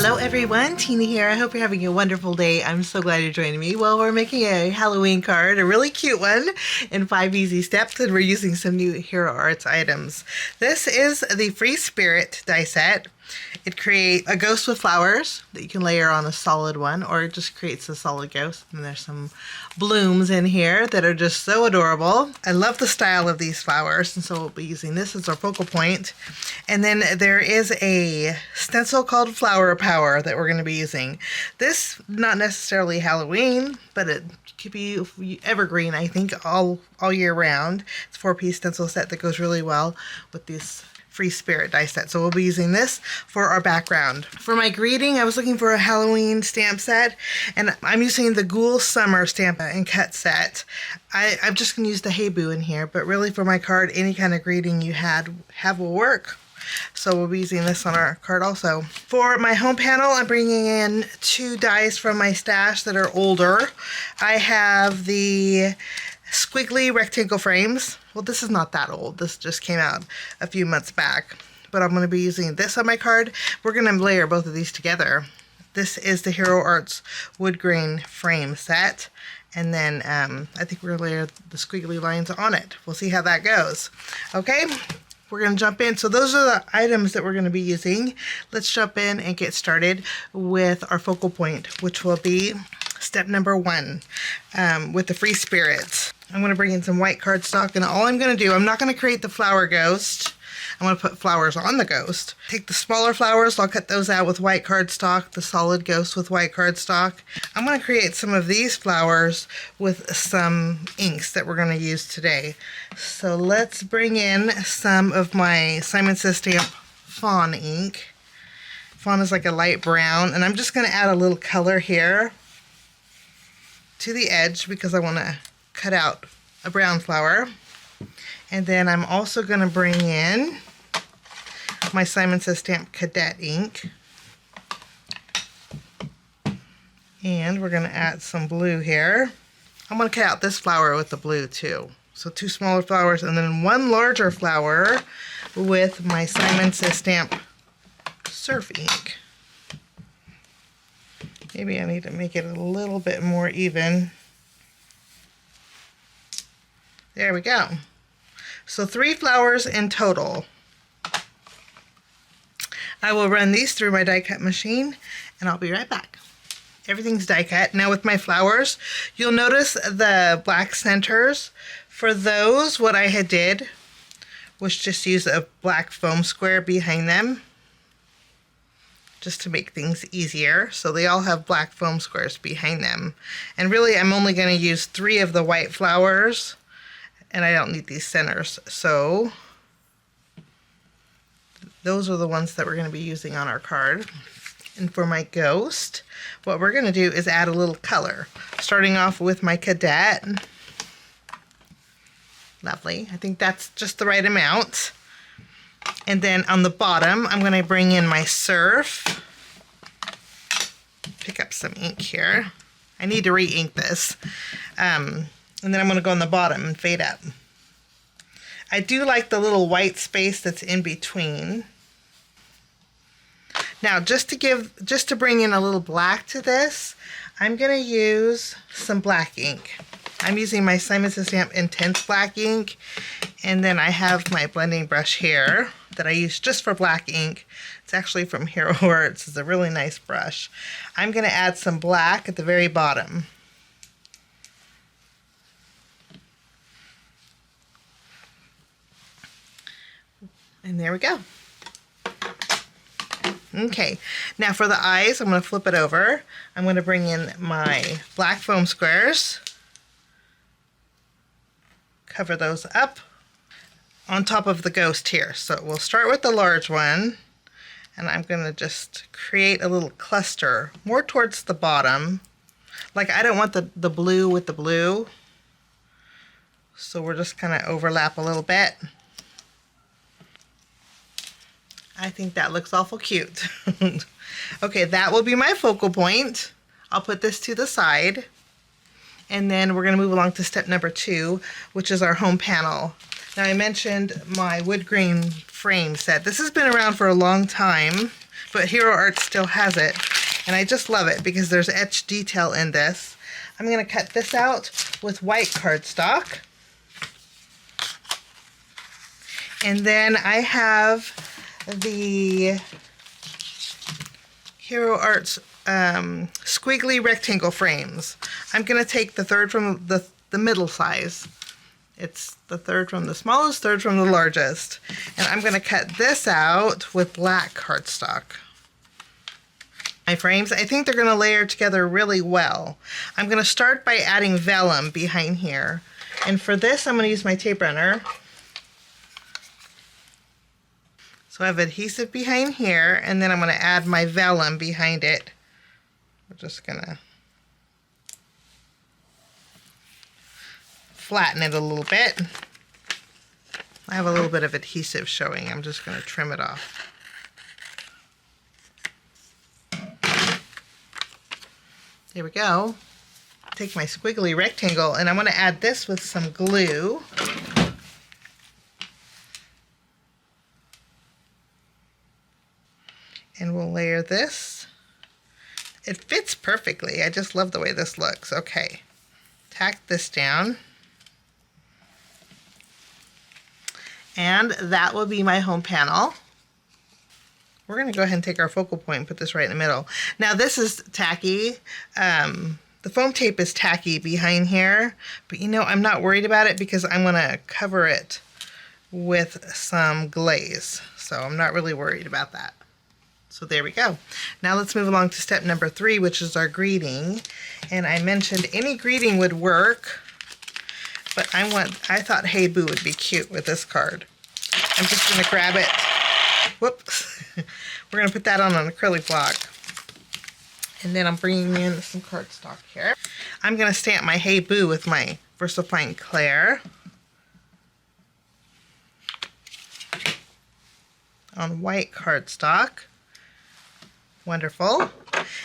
Hello everyone, Tina here. I hope you're having a wonderful day. I'm so glad you're joining me. Well, we're making a Halloween card, a really cute one in 5 easy steps, and we're using some new Hero Arts items. This is the Free Spirit die set. It creates a ghost with flowers that you can layer on a solid one, or it just creates a solid ghost. And there's some blooms in here that are just so adorable. I love the style of these flowers, and so we'll be using this as our focal point. And then there is a stencil called Flower Power that we're going to be using. This, not necessarily Halloween, but it could be evergreen, I think, all year round. It's a 4-piece stencil set that goes really well with these Free Spirit die set. So we'll be using this for our background. For my greeting, I was looking for a Halloween stamp set, and I'm using the Ghoul Summer stamp and cut set. I'm just going to use the Hey Boo in here, but really for my card, any kind of greeting you have will work. So we'll be using this on our card also. For my home panel, I'm bringing in 2 dies from my stash that are older. I have the Squiggly rectangle frames. Well, this is not that old. This just came out a few months back. But I'm going to be using this on my card. We're going to layer both of these together. This is the Hero Arts wood grain frame set. And then I think we're going to layer the squiggly lines on it. We'll see how that goes. Okay, we're going to jump in. So those are the items that we're going to be using. Let's jump in and get started with our focal point, which will be step number 1 with the Free Spirits. I'm going to bring in some white cardstock, and all I'm going to do, I'm not going to create the flower ghost. I'm going to put flowers on the ghost. Take the smaller flowers, I'll cut those out with white cardstock, the solid ghost with white cardstock. I'm going to create some of these flowers with some inks that we're going to use today. So let's bring in some of my Simon Says Stamp Fawn ink. Fawn is like a light brown, and I'm just going to add a little color here to the edge because I want to cut out a brown flower. And then I'm also going to bring in my Simon Says Stamp Cadet ink. And we're going to add some blue here. I'm going to cut out this flower with the blue too. So 2 smaller flowers and then 1 larger flower with my Simon Says Stamp Surf ink. Maybe I need to make it a little bit more even. There we go. So 3 flowers in total. I will run these through my die cut machine and I'll be right back. Everything's die cut. Now with my flowers, you'll notice the black centers. For those, what I had did was just use a black foam square behind them, just to make things easier. So they all have black foam squares behind them. And really, I'm only going to use 3 of the white flowers, and I don't need these centers. So those are the ones that we're going to be using on our card. And for my ghost, what we're going to do is add a little color, starting off with my Cadet. Lovely. I think that's just the right amount. And then on the bottom, I'm going to bring in my Surf. Pick up some ink here. I need to re-ink this. And then I'm going to go on the bottom and fade up. I do like the little white space that's in between. Now, just to bring in a little black to this, I'm going to use some black ink. I'm using my Simon Says Stamp Intense Black ink, and then I have my blending brush here that I use just for black ink. It's actually from Hero Arts. It's a really nice brush. I'm going to add some black at the very bottom. And there we go. Okay, now for the eyes, I'm going to flip it over. I'm going to bring in my black foam squares. Cover those up on top of the ghost here. So we'll start with the large one, and I'm going to just create a little cluster more towards the bottom. Like, I don't want the blue with the blue, so we're just kind of overlap a little bit. I think that looks awful cute. Okay, that will be my focal point. I'll put this to the side. And then we're going to move along to step number 2, which is our home panel. Now, I mentioned my wood grain frame set. This has been around for a long time, but Hero Art still has it. And I just love it because there's etched detail in this. I'm going to cut this out with white cardstock. And then I have the Hero Arts Squiggly rectangle frames. I'm going to take the third from the middle size. It's the third from the smallest, third from the largest. And I'm going to cut this out with black cardstock. My frames, I think they're going to layer together really well. I'm going to start by adding vellum behind here. And for this, I'm going to use my tape runner. So I have adhesive behind here, and then I'm going to add my vellum behind it. We're just going to flatten it a little bit. I have a little bit of adhesive showing. I'm just going to trim it off. There we go. Take my squiggly rectangle, and I'm going to add this with some glue. And we'll layer this. It fits perfectly. I just love the way this looks. Okay. Tack this down. And that will be my home panel. We're going to go ahead and take our focal point and put this right in the middle. Now this is tacky. The foam tape is tacky behind here, but you know, I'm not worried about it because I'm going to cover it with some glaze. So I'm not really worried about that. So there we go. Now let's move along to step number 3, which is our greeting. And I mentioned any greeting would work, but I thought Hey Boo would be cute with this card. I'm just going to grab it. Whoops. We're going to put that on an acrylic block. And then I'm bringing in some cardstock here. I'm going to stamp my Hey Boo with my VersaFine Clair on white cardstock. Wonderful.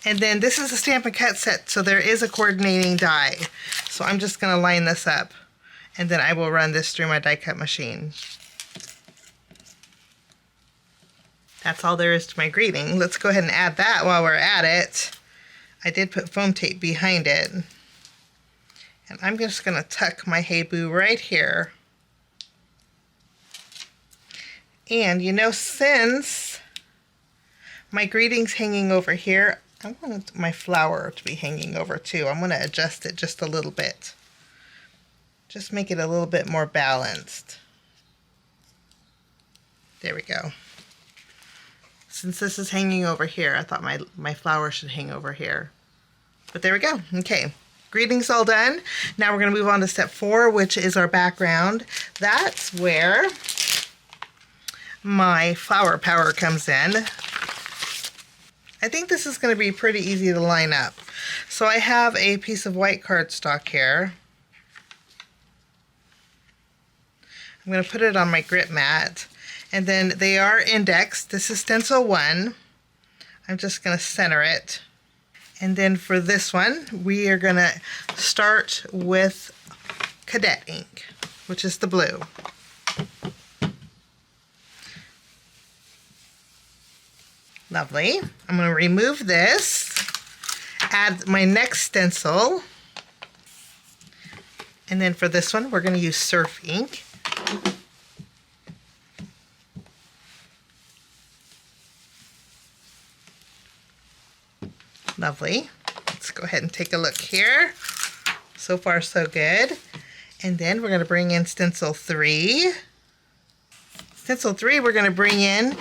And then this is a stamp and cut set, so there is a coordinating die. So I'm just going to line this up, and then I will run this through my die cut machine. That's all there is to my greeting. Let's go ahead and add that while we're at it. I did put foam tape behind it. And I'm just going to tuck my Hey Boo right here. And you know, since my greeting's hanging over here, I want my flower to be hanging over too. I'm going to adjust it just a little bit. Just make it a little bit more balanced. There we go. Since this is hanging over here, I thought my flower should hang over here. But there we go. Okay, greeting's all done. Now we're going to move on to step 4, which is our background. That's where my flower power comes in. I think this is going to be pretty easy to line up. So I have a piece of white cardstock here. I'm going to put it on my grip mat. And then they are indexed. This is Stencil 1. I'm just going to center it. And then for this one, we are going to start with Cadet ink, which is the blue. Lovely. I'm going to remove this, add my next stencil, and then for this one, we're going to use Surf ink. Lovely. Let's go ahead and take a look here. So far, so good. And then we're going to bring in Stencil 3. Stencil 3, we're going to bring in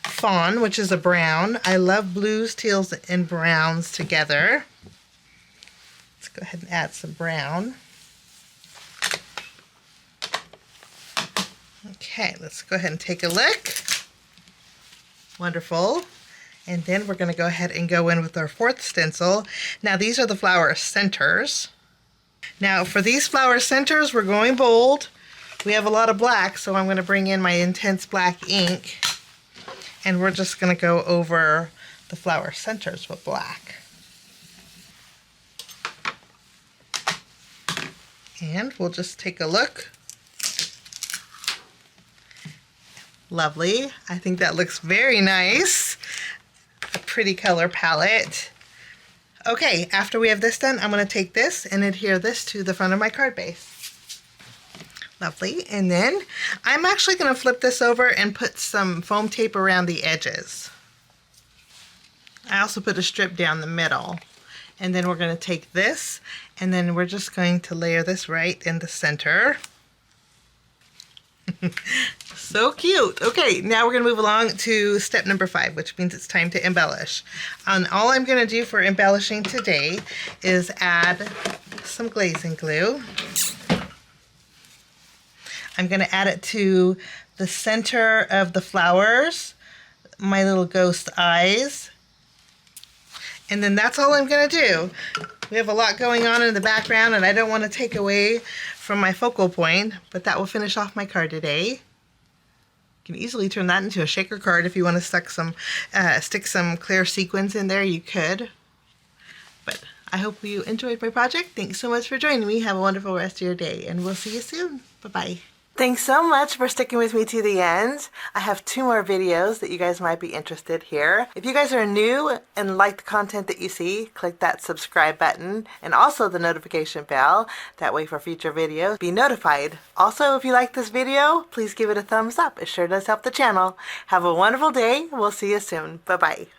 Fawn, which is a brown. I love blues, teals, and browns together. Let's go ahead and add some brown. Okay, let's go ahead and take a look. Wonderful. And then we're going to go ahead and go in with our 4th stencil. Now these are the flower centers. Now for these flower centers, we're going bold. We have a lot of black, so I'm going to bring in my intense black ink. And we're just going to go over the flower centers with black. And we'll just take a look. Lovely. I think that looks very nice. pretty color palette. Okay, after we have this done, I'm going to take this and adhere this to the front of my card base. Lovely. And then I'm actually going to flip this over and put some foam tape around the edges. I also put a strip down the middle. And then we're going to take this and then we're just going to layer this right in the center. So cute. Okay, now we're going to move along to step number 5, which means it's time to embellish. And all I'm going to do for embellishing today is add some glazing glue. I'm going to add it to the center of the flowers, my little ghost eyes. And then that's all I'm going to do. We have a lot going on in the background and I don't want to take away from my focal point, but that will finish off my card today. You can easily turn that into a shaker card if you want to stick some clear sequins in there, you could. But I hope you enjoyed my project. Thanks so much for joining me. Have a wonderful rest of your day and we'll see you soon. Bye-bye. Thanks so much for sticking with me to the end. I have 2 more videos that you guys might be interested here. If you guys are new and like the content that you see, click that subscribe button and also the notification bell. That way for future videos, be notified. Also, if you like this video, please give it a thumbs up. It sure does help the channel. Have a wonderful day. We'll see you soon. Bye-bye.